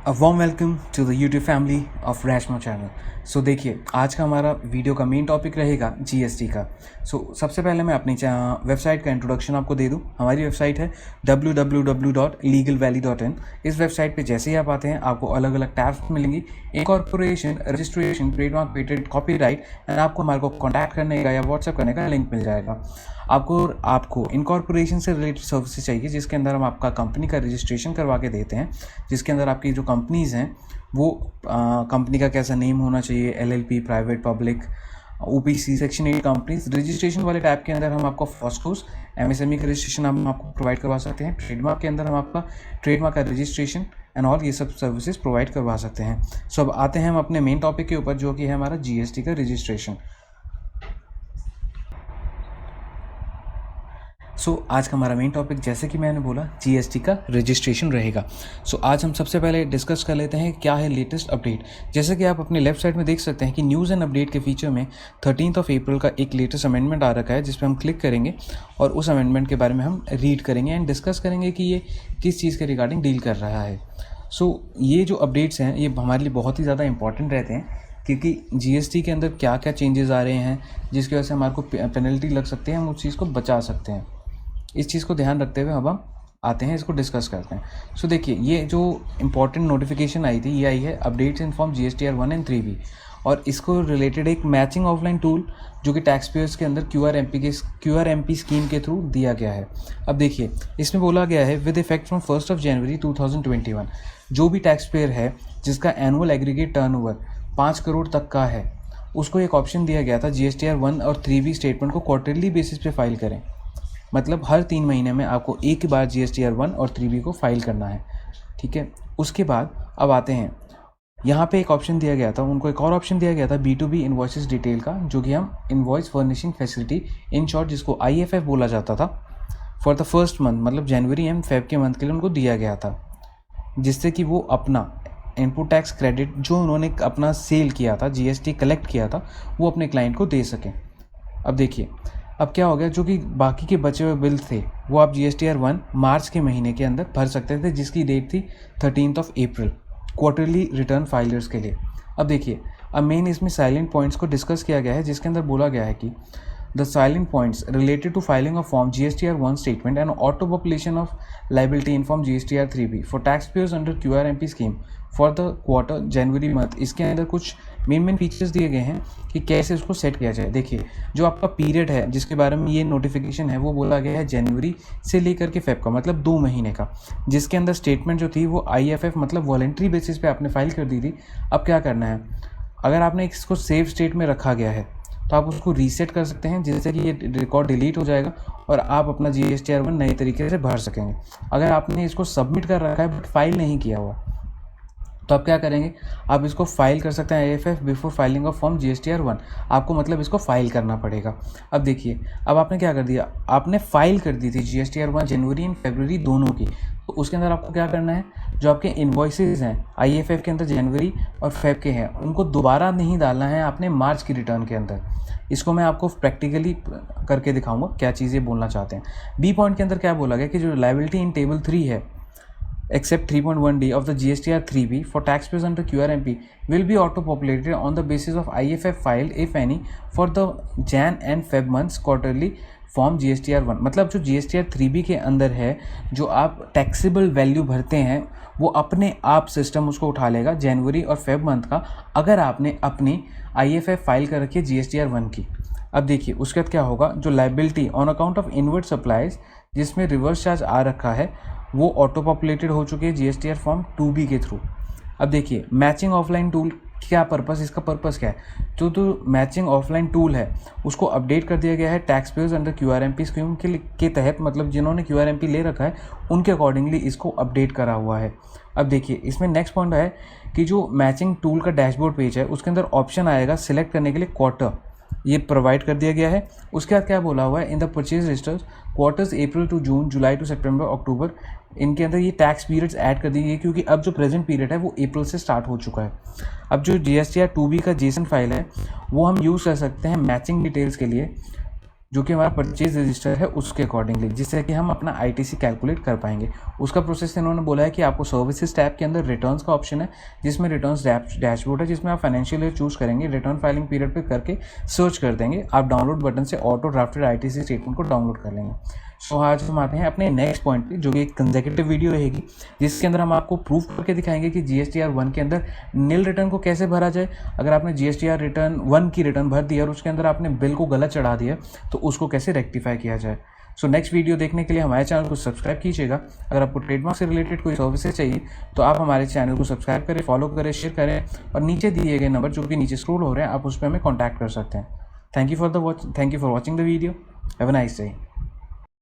Warm welcome to the YouTube family of Reshma channel. सो देखिए, आज का हमारा वीडियो का मेन टॉपिक रहेगा जीएसटी का। सबसे पहले मैं अपनी वेबसाइट का इंट्रोडक्शन आपको दे दूं। हमारी वेबसाइट है www.legalvalley.in। इस वेबसाइट पे जैसे ही आप आते हैं आपको अलग अलग टैब्स मिलेंगी, incorporation, registration, trademark, patent, copyright, and आपको हमारे को कॉन्टैक्ट करने का या व्हाट्सएप करने का लिंक मिल जाएगा। आपको इनकॉर्पोरेशन से रिलेटेड सर्विसेज चाहिए जिसके अंदर हम आपका कंपनी का रजिस्ट्रेशन करवा के देते हैं, जिसके अंदर आपकी जो कंपनीज़ हैं वो कंपनी का कैसा नेम होना चाहिए, LLP, private, public, OPC, section 8 companies. Registration वाले टैब के अंदर हम आपको फॉस्कोस, एमएसएमई का रजिस्ट्रेशन हम आपको प्रोवाइड करवा सकते हैं। ट्रेडमार्क के अंदर हम आपका ट्रेडमार्क का रजिस्ट्रेशन एंड ऑल ये सब सर्विसेज प्रोवाइड करवा सकते हैं। अब आते हैं हम अपने मेन टॉपिक के ऊपर, जो कि है हमारा जीएसटी का रजिस्ट्रेशन। आज का हमारा मेन टॉपिक, जैसे कि मैंने बोला, जीएसटी का रजिस्ट्रेशन रहेगा। आज हम सबसे पहले डिस्कस कर लेते हैं क्या है लेटेस्ट अपडेट। जैसे कि आप अपने लेफ्ट साइड में देख सकते हैं कि न्यूज़ एंड अपडेट के फीचर में 13 अप्रैल का एक लेटेस्ट अमेंडमेंट आ रखा है, जिस पर हम क्लिक करेंगे और उस अमेंडमेंट के बारे में हम रीड करेंगे एंड डिस्कस करेंगे कि ये किस चीज़ के रिगार्डिंग डील कर रहा है। ये जो अपडेट्स हैं ये हमारे लिए बहुत ही ज़्यादा इंपॉर्टेंट रहते हैं, क्योंकि जीएसटी के अंदर क्या क्या चेंजेस आ रहे हैं जिसकी वजह से हमारे को पेनल्टी लग सकती है, हम उस चीज़ को बचा सकते हैं। इस चीज़ को ध्यान रखते हुए अब हम आते हैं, इसको डिस्कस करते हैं। देखिए, ये जो इंपॉर्टेंट नोटिफिकेशन आई थी ये आई है updates in form GSTR 1 and 3B, और इसको रिलेटेड एक मैचिंग ऑफलाइन टूल जो कि टैक्स पेयर्स के अंदर क्यूआरएमपी स्कीम के थ्रू दिया गया है। अब देखिए, इसमें बोला गया है विद इफेक्ट फ्रॉम 1 जनवरी 2021, जो भी टैक्स पेयर है जिसका एनुअल एग्रीगेट टर्नओवर 5 करोड़ तक का है, उसको एक ऑप्शन दिया गया था जीएसटीआर 1 और 3B स्टेटमेंट को क्वार्टरली बेसिस पे फाइल करें। मतलब हर 3 महीने में आपको एक बार जीएसटीआर 1 और 3B को फाइल करना है, ठीक है। उसके बाद अब आते हैं, यहाँ पे एक ऑप्शन दिया गया था, उनको एक और ऑप्शन दिया गया था B2B इन्वॉइसेस डिटेल का, जो कि हम invoice furnishing facility, in short जिसको IFF बोला जाता था, फॉर द फर्स्ट मंथ, मतलब जनवरी एंड फेब के मंथ के लिए उनको दिया गया था, जिससे कि वो अपना इनपुट टैक्स क्रेडिट जो उन्होंने अपना सेल किया था, जीएसटी कलेक्ट किया था, वो अपने क्लाइंट को दे सकें। अब देखिए, अब क्या हो गया, जो कि बाकी के बचे हुए बिल थे वो आप जीएसटीआर 1 मार्च के महीने के अंदर भर सकते थे, जिसकी डेट थी 13 अप्रैल, क्वार्टरली रिटर्न फाइलर्स के लिए। अब देखिए, अब मेन इसमें साइलेंट पॉइंट्स को डिस्कस किया गया है, जिसके अंदर बोला गया है कि the silent points related to filing of form GSTR 1 statement and auto population of liability in form GSTR 3B for tax payers under QRMP scheme for the quarter January month. इसके अंदर कुछ मेन फीचर्स दिए गए हैं कि कैसे उसको set किया जाए। देखिए, जो आपका पीरियड है जिसके बारे में ये नोटिफिकेशन है, वो बोला गया है जनवरी से लेकर के फेब का, मतलब 2 महीने का, जिसके अंदर स्टेटमेंट जो थी वो IFF मतलब वॉलंटरी बेसिस पे आपने फाइल कर दी थी। अब क्या करना है, अगर आपने इसको सेव स्टेट में रखा गया है तो आप उसको रीसेट कर सकते हैं, जिससे कि ये रिकॉर्ड डिलीट हो जाएगा और आप अपना जीएसटीआर 1 नए तरीके से भर सकेंगे। अगर आपने इसको सबमिट कर रखा है बट फाइल नहीं किया हुआ, तो आप क्या करेंगे, आप इसको फाइल कर सकते हैं IFF before filing of form GSTR 1। आपको मतलब इसको फाइल करना पड़ेगा। अब देखिए, अब आपने क्या कर दिया, आपने फाइल कर दी थी जीएसटीआर 1 जनवरी एंड फरवरी दोनों की, तो उसके अंदर आपको क्या करना है, जो आपके इन्वॉइसेस हैं IFF के अंदर जनवरी और फेब के हैं, उनको दोबारा नहीं डालना है आपने मार्च की रिटर्न के अंदर। इसको मैं आपको प्रैक्टिकली करके दिखाऊंगा क्या चीज़ें बोलना चाहते हैं। B पॉइंट के अंदर क्या बोला गया कि जो लायबिलिटी इन टेबल 3 है, except 3.1D of the GSTR 3B for taxpayers under QRMP will be auto-populated on the basis of IFF filed, if any, for the Jan and Feb months quarterly form GSTR 1। मतलब जो GSTR 3B के अंदर है, जो आप taxable value भरते हैं वो अपने आप सिस्टम उसको उठा लेगा जनवरी और फेब मंथ का, अगर आपने अपनी IFF फाइल कर रखी है GSTR 1 की। अब देखिए, उसके बाद क्या होगा, जो liability on account of inward supplies जिसमें रिवर्स चार्ज आ रखा है, वो ऑटो पॉपुलेटेड हो चुकी है जीएसटीआर फॉर्म 2B के थ्रू। अब देखिए, मैचिंग ऑफलाइन टूल क्या पर्पस, इसका पर्पस क्या है, जो मैचिंग ऑफलाइन टूल है उसको अपडेट कर दिया गया है tax payers under QRMP scheme के तहत, मतलब जिन्होंने क्यूआरएमपी ले रखा है उनके अकॉर्डिंगली इसको अपडेट करा हुआ है। अब देखिए, इसमें नेक्स्ट पॉइंट है कि जो मैचिंग टूल का डैशबोर्ड पेज है उसके अंदर ऑप्शन आएगा सिलेक्ट करने के लिए क्वार्टर, ये प्रोवाइड कर दिया गया है। उसके बाद क्या बोला हुआ है, in the purchase registers quarters April to June, July to September, October, इनके अंदर ये टैक्स पीरियड्स ऐड कर दी गई, क्योंकि अब जो प्रेजेंट पीरियड है वो अप्रैल से स्टार्ट हो चुका है। अब जो जीएसटीआर 2B का जेसन फाइल है वो हम यूज़ कर सकते हैं मैचिंग डिटेल्स के लिए, जो कि हमारा परचेज रजिस्टर है उसके अकॉर्डिंगली, जिससे कि हम अपना ITC कैलकुलेट कर पाएंगे। उसका प्रोसेस इन्होंने बोला है कि आपको सर्विसेज टैब के अंदर रिटर्न्स का ऑप्शन है, जिसमें रिटर्न्स डैशबोर्ड है, जिसमें आप फाइनेंशियल ईयर चूज करेंगे, रिटर्न फाइलिंग पीरियड पे करके सर्च कर देंगे, आप डाउनलोड बटन से ऑटो ड्राफ्टेड ITC स्टेटमेंट को डाउनलोड कर लेंगे। सो आज हम आते हैं अपने नेक्स्ट पॉइंट पे, जो कि एक कंसेक्यूटिव वीडियो रहेगी, जिसके अंदर हम आपको प्रूफ करके दिखाएंगे कि GSTR 1 के अंदर नील रिटर्न को कैसे भरा जाए। अगर आपने GSTR रिटर्न 1 की रिटर्न भर दी और उसके अंदर आपने बिल को गलत चढ़ा दिया तो उसको कैसे रेक्टिफाई किया जाए। सो नेक्स्ट वीडियो देखने के लिए हमारे चैनल को सब्सक्राइब कीजिएगा। अगर आपको ट्रेडमार्क से रिलेटेड कोई सर्विसेज चाहिए तो आप हमारे चैनल को सब्सक्राइब करें, फॉलो करें, शेयर करें, और नीचे दिए गए नंबर जो कि नीचे स्क्रॉल हो रहे हैं आप उस पर हमें कॉन्टैक्ट कर सकते हैं। Thank you for watching the video. Have a nice day.